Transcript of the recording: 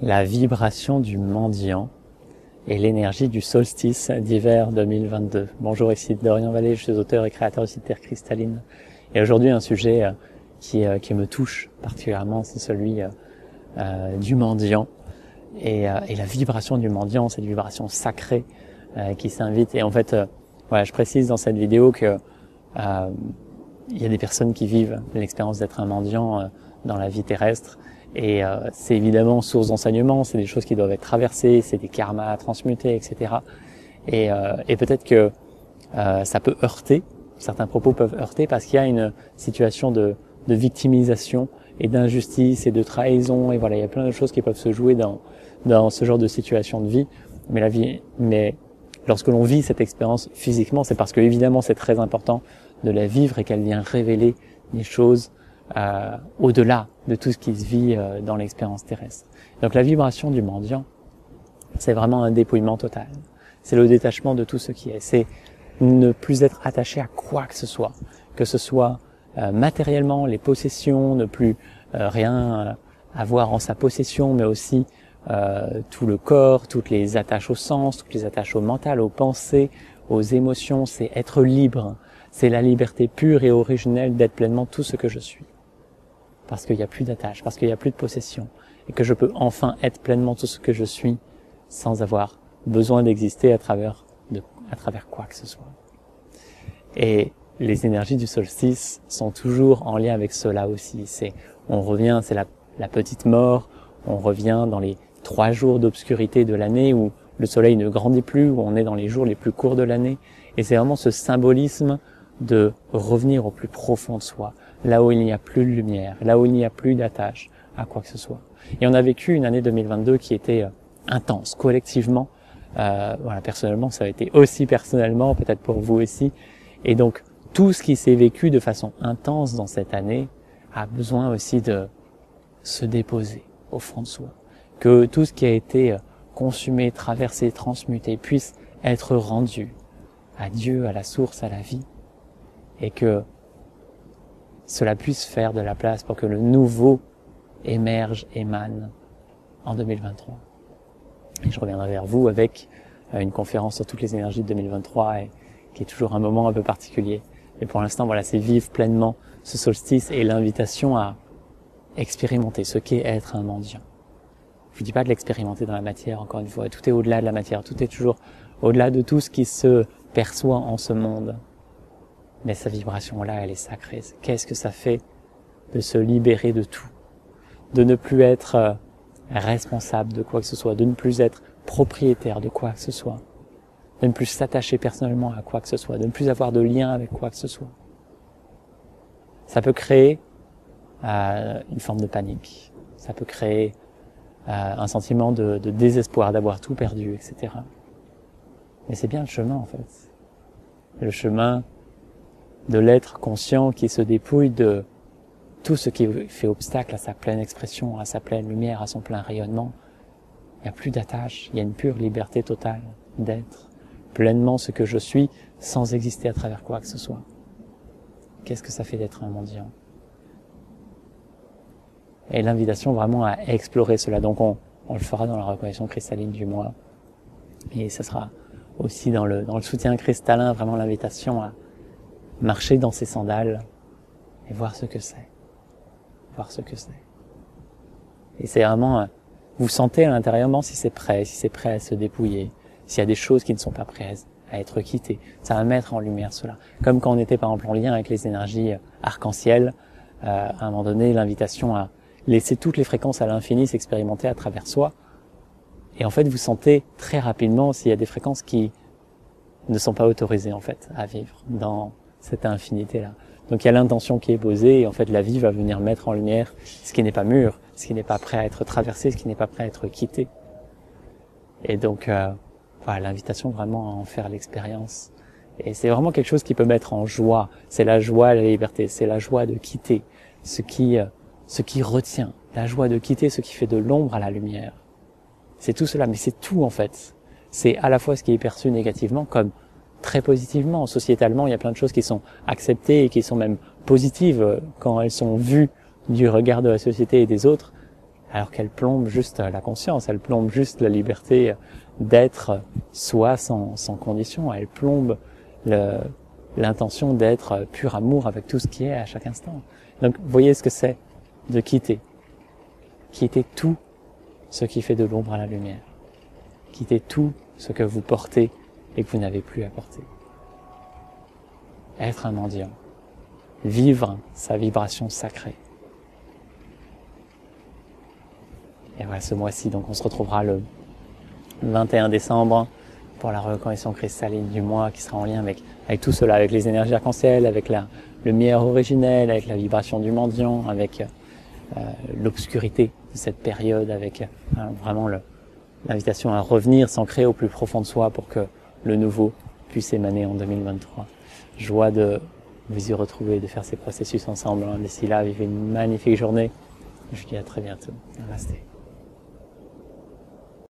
la vibration du mendiant et l'énergie du solstice d'hiver 2022. Bonjour, ici Dorian Vallée, je suis auteur et créateur du site Terre Cristalline. Et aujourd'hui, un sujet qui me touche particulièrement, c'est celui du mendiant. Et la vibration du mendiant, cette vibration sacrée qui s'invite. Et en fait, voilà, je précise dans cette vidéo que il y a des personnes qui vivent l'expérience d'être un mendiant dans la vie terrestre. Et c'est évidemment source d'enseignement, c'est des choses qui doivent être traversées, c'est des karmas à transmuter, etc. Et peut-être que ça peut heurter, certains propos peuvent heurter parce qu'il y a une situation de victimisation et d'injustice et de trahison, et voilà, il y a plein de choses qui peuvent se jouer dans ce genre de situation de vie. Mais lorsque l'on vit cette expérience physiquement, c'est parce que évidemment c'est très important de la vivre et qu'elle vient révéler des choses au-delà de tout ce qui se vit dans l'expérience terrestre. Donc la vibration du mendiant, c'est vraiment un dépouillement total. C'est le détachement de tout ce qui est. C'est ne plus être attaché à quoi que ce soit matériellement, les possessions, ne plus rien avoir en sa possession, mais aussi tout le corps, toutes les attaches au sens, toutes les attaches au mental, aux pensées, aux émotions. C'est être libre. C'est la liberté pure et originelle d'être pleinement tout ce que je suis. Parce qu'il n'y a plus d'attache, parce qu'il n'y a plus de possession, et que je peux enfin être pleinement tout ce que je suis, sans avoir besoin d'exister à travers quoi que ce soit. Et les énergies du solstice sont toujours en lien avec cela aussi. On revient, c'est la petite mort, on revient dans les 3 jours d'obscurité de l'année où le soleil ne grandit plus, où on est dans les jours les plus courts de l'année, et c'est vraiment ce symbolisme de revenir au plus profond de soi, là où il n'y a plus de lumière, là où il n'y a plus d'attache à quoi que ce soit. Et on a vécu une année 2022 qui était intense, collectivement. Voilà, personnellement, ça a été aussi personnellement, peut-être pour vous aussi. Et donc, tout ce qui s'est vécu de façon intense dans cette année a besoin aussi de se déposer au fond de soi. Que tout ce qui a été consumé, traversé, transmuté puisse être rendu à Dieu, à la source, à la vie. Et que cela puisse faire de la place pour que le nouveau émane en 2023. Et je reviendrai vers vous avec une conférence sur toutes les énergies de 2023 et qui est toujours un moment un peu particulier. Et pour l'instant, voilà, c'est vivre pleinement ce solstice et l'invitation à expérimenter ce qu'est être un mendiant. Je vous dis pas de l'expérimenter dans la matière, encore une fois, tout est au-delà de la matière, tout est toujours au-delà de tout ce qui se perçoit en ce monde. Mais sa vibration-là, elle est sacrée. Qu'est-ce que ça fait de se libérer de tout, de ne plus être responsable de quoi que ce soit, de ne plus être propriétaire de quoi que ce soit, de ne plus s'attacher personnellement à quoi que ce soit, de ne plus avoir de lien avec quoi que ce soit. Ça peut créer une forme de panique, ça peut créer un sentiment de désespoir, d'avoir tout perdu, etc. Mais c'est bien le chemin en fait. Le chemin de l'être conscient qui se dépouille de tout ce qui fait obstacle à sa pleine expression, à sa pleine lumière, à son plein rayonnement. Il n'y a plus d'attache, il y a une pure liberté totale d'être pleinement ce que je suis sans exister à travers quoi que ce soit. Qu'est-ce que ça fait d'être un mendiant? Et l'invitation vraiment à explorer cela. Donc on le fera dans la reconnaissance cristalline du mois. Et ce sera aussi dans le soutien cristallin, vraiment l'invitation à marcher dans ses sandales et voir ce que c'est. Voir ce que c'est. Et c'est vraiment, vous sentez à l'intérieurement si c'est prêt à se dépouiller, s'il y a des choses qui ne sont pas prêtes à être quittées. Ça va mettre en lumière cela. Comme quand on était par exemple en lien avec les énergies arc-en-ciel, à un moment donné, l'invitation à laisser toutes les fréquences à l'infini s'expérimenter à travers soi. Et en fait, vous sentez très rapidement s'il y a des fréquences qui ne sont pas autorisées en fait à vivre dans cette infinité-là. Donc il y a l'intention qui est posée et en fait la vie va venir mettre en lumière ce qui n'est pas mûr, ce qui n'est pas prêt à être traversé, ce qui n'est pas prêt à être quitté. Et donc voilà, l'invitation vraiment à en faire l'expérience. Et c'est vraiment quelque chose qui peut mettre en joie. C'est la joie, la liberté, c'est la joie de quitter ce qui retient, la joie de quitter ce qui fait de l'ombre à la lumière. C'est tout cela, mais c'est tout en fait. C'est à la fois ce qui est perçu négativement comme très positivement. Sociétalement, il y a plein de choses qui sont acceptées et qui sont même positives quand elles sont vues du regard de la société et des autres. alors qu'elle plombe juste la conscience, elle plombe juste la liberté d'être soi sans condition, elle plombe l'intention d'être pur amour avec tout ce qui est à chaque instant. Donc, voyez ce que c'est de quitter tout ce qui fait de l'ombre à la lumière, quitter tout ce que vous portez et que vous n'avez plus à porter. Être un mendiant, vivre sa vibration sacrée. Et voilà, ce mois-ci, donc on se retrouvera le 21 décembre pour la reconnexion cristalline du mois qui sera en lien avec tout cela, avec les énergies arc-en-ciel, avec le miel originel, avec la vibration du mendiant, avec l'obscurité de cette période, avec vraiment l'invitation à revenir, s'ancrer au plus profond de soi pour que le nouveau puisse émaner en 2023. Joie de vous y retrouver, de faire ces processus ensemble. D'ici là, vivez une magnifique journée. Je vous dis à très bientôt. Namasté.